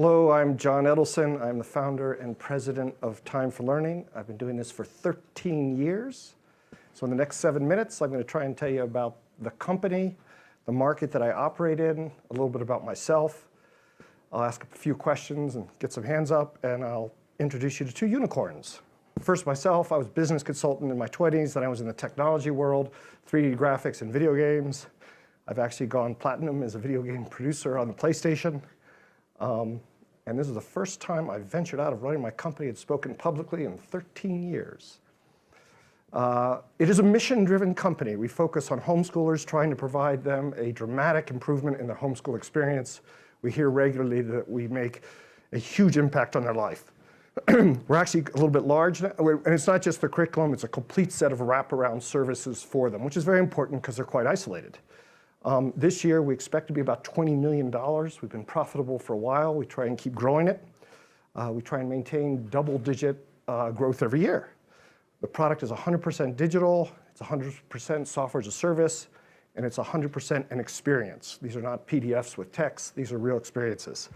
Hello, I'm John Edelson. I'm the founder and president of Time4Learning. I've been doing this for 13 years. So in the next 7 minutes, I'm going to try and tell you about the company, the market that I operate in, a little bit about myself. I'll ask a few questions and get some hands up, and I'll introduce you to two unicorns. First, myself, I was a business consultant in my 20s, then I was in the technology world, 3D graphics and video games. I've actually gone platinum as a video game producer on the PlayStation. And this is the first time I've ventured out of running my company and spoken publicly in 13 years. It is a mission-driven company. We focus on homeschoolers, trying to provide them a dramatic improvement in their homeschool experience. We hear regularly that we make a huge impact on their life. We're actually a little bit large, and it's not just the curriculum, it's a complete set of wraparound services for them, which is very important because they're quite isolated. This year, we expect to be about $20 million. We've been profitable for a while. We try and keep growing it. We try and maintain double-digit growth every year. The product is 100% digital. It's 100% software as a service, and it's 100% an experience. These are not PDFs with text. These are real experiences.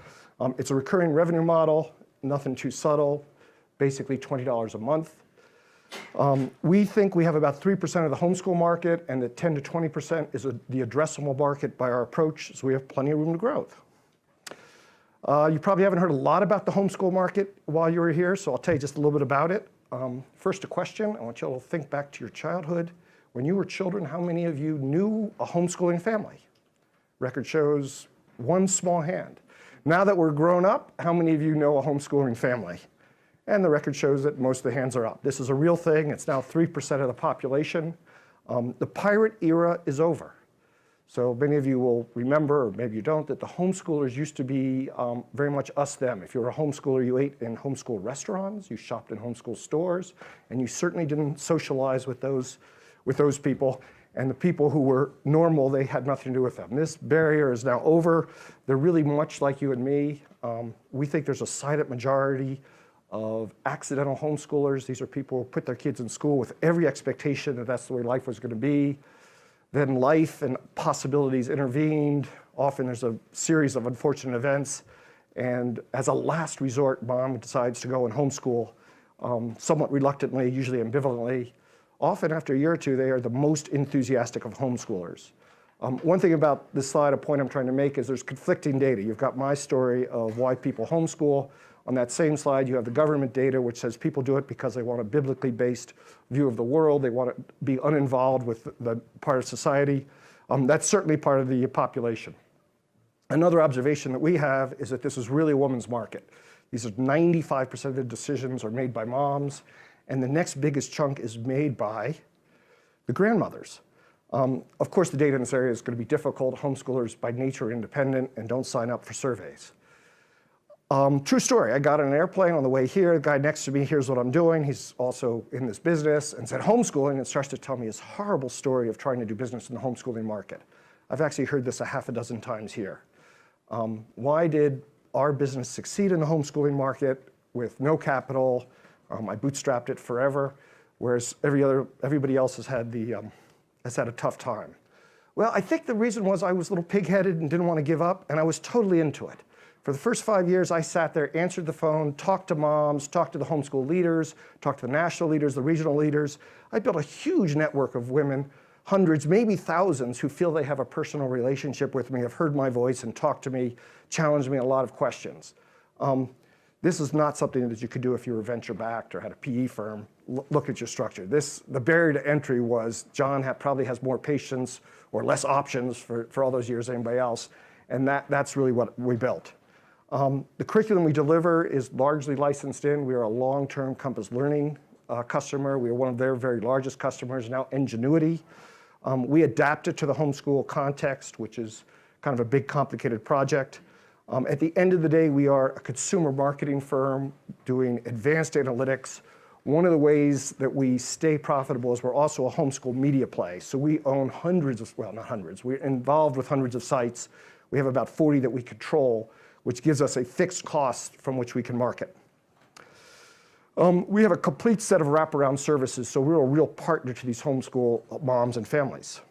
It's a recurring revenue model, nothing too subtle, basically $20 a month. We think we have about 3% of the homeschool market, and that 10 to 20% is the addressable market by our approach, so we have plenty of room to grow. You probably haven't heard a lot about the homeschool market while you were here, so I'll tell you just a little bit about it. First, a question. I want you all to think back to your childhood. When you were children, how many of you knew a homeschooling family? Record shows one small hand. Now that we're grown up, how many of you know a homeschooling family? And the record shows that most of the hands are up. This is a real thing. It's now 3% of the population. The pirate era is over. So many of you will remember, or maybe you don't, that the homeschoolers used to be very much us, them. If you were a homeschooler, you ate in homeschool restaurants, you shopped in homeschool stores, and you certainly didn't socialize with those people. And the people who were normal, they had nothing to do with them. This barrier is now over. They're really much like you and me. We think there's a silent majority of accidental homeschoolers. These are people who put their kids in school with every expectation that that's the way life was going to be. Then life and possibilities intervened. Often there's a series of unfortunate events. And as a last resort, mom decides to go and homeschool, somewhat reluctantly, usually ambivalently. Often after a year or two, they are the most enthusiastic of homeschoolers. One thing about this slide, a point I'm trying to make, is there's conflicting data. You've got my story of why people homeschool. On that same slide, you have the government data, which says people do it because they want a biblically based view of the world. They want to be uninvolved with the part of society. That's certainly part of the population. Another observation that we have is that this is really a woman's market. These are 95% of the decisions are made by moms, and the next biggest chunk is made by the grandmothers. Of course, the data in this area is going to be difficult. Homeschoolers by nature are independent and don't sign up for surveys. True story. I got on an airplane on the way here. The guy next to me, here's what I'm doing. He's also in this business, and said homeschooling, and starts to tell me his horrible story of trying to do business in the homeschooling market. I've actually heard this a half a dozen times here. Why did our business succeed in the homeschooling market with no capital? I bootstrapped it forever, whereas everybody else has had a tough time. Well, I think the reason was I was a little pig-headed and didn't want to give up, and I was totally into it. For the first 5 years, I sat there, answered the phone, talked to moms, talked to the homeschool leaders, talked to the national leaders, the regional leaders. I built a huge network of women, hundreds, maybe thousands, who feel they have a personal relationship with me, have heard my voice and talked to me, challenged me a lot of questions. This is not something that you could do if you were venture-backed or had a PE firm. Look at your structure. The barrier to entry was John probably has more patience or less options for all those years than anybody else, and that's really what we built. The curriculum we deliver is largely licensed in. We are a long-term Compass Learning customer. We are one of their very largest customers, now Ingenuity. We adapt it to the homeschool context, which is kind of a big, complicated project. At the end of the day, we are a consumer marketing firm doing advanced analytics. One of the ways that we stay profitable is we're also a homeschool media play. So we own hundreds of, well, not hundreds, we're involved with hundreds of sites. We have about 40 that we control, which gives us a fixed cost from which we can market. We have a complete set of wraparound services, so we're a real partner to these homeschool moms and families.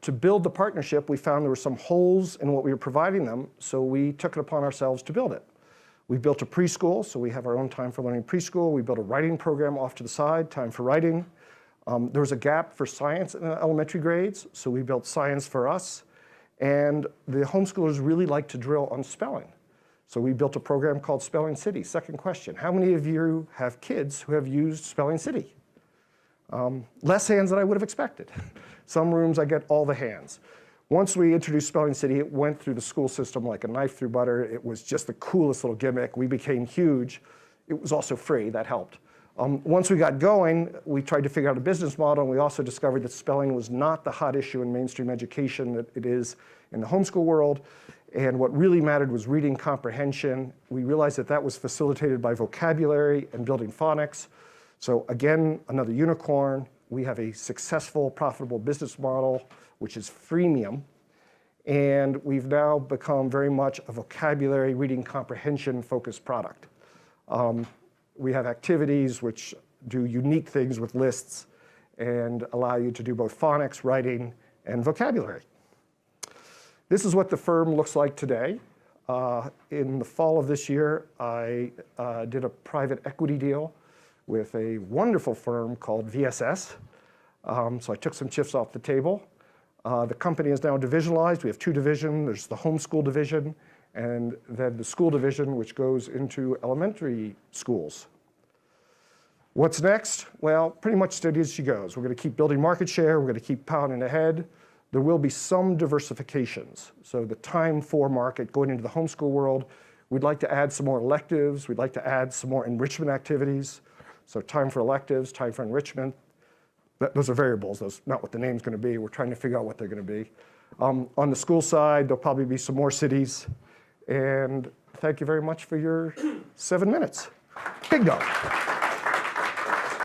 to build the partnership, we found there were some holes in what we were providing them, so we took it upon ourselves to build it. We built a preschool, so we have our own Time4Learning preschool. We built a writing program off to the side, Time4Writing. There was a gap for science in the elementary grades, so we built Science for Us. And the homeschoolers really like to drill on spelling. So we built a program called Spelling City. Second question, how many of you have kids who have used Spelling City? Less hands than I would have expected. Some rooms I get all the hands. Once we introduced Spelling City, it went through the school system like a knife through butter. It was just the coolest little gimmick. We became huge. It was also free, that helped. Once we got going, we tried to figure out a business model, and we also discovered that spelling was not the hot issue in mainstream education that it is in the homeschool world. And what really mattered was reading comprehension. We realized that that was facilitated by vocabulary and building phonics. So again, another unicorn. We have a successful, profitable business model, which is freemium. And we've now become very much a vocabulary, reading comprehension focused product. We have activities which do unique things with lists and allow you to do both phonics, writing, and vocabulary. This is what the firm looks like today. In the fall of this year, I did a private equity deal with a wonderful firm called VSS. So I took some chips off the table. The company is now divisionalized. We have two divisions. There's the homeschool division and then the school division, which goes into elementary schools. What's next? Well, pretty much steady as she goes. We're going to keep building market share. We're going to keep pounding ahead. There will be some diversifications. So the Time4 market going into the homeschool world, we'd like to add some more electives. We'd like to add some more enrichment activities. So time for electives, time for enrichment. Those are variables. Those not what the name's going to be. We're trying to figure out what they're going to be. On the school side, there'll probably be some more cities. And thank you very much for your 7 minutes. Big dog.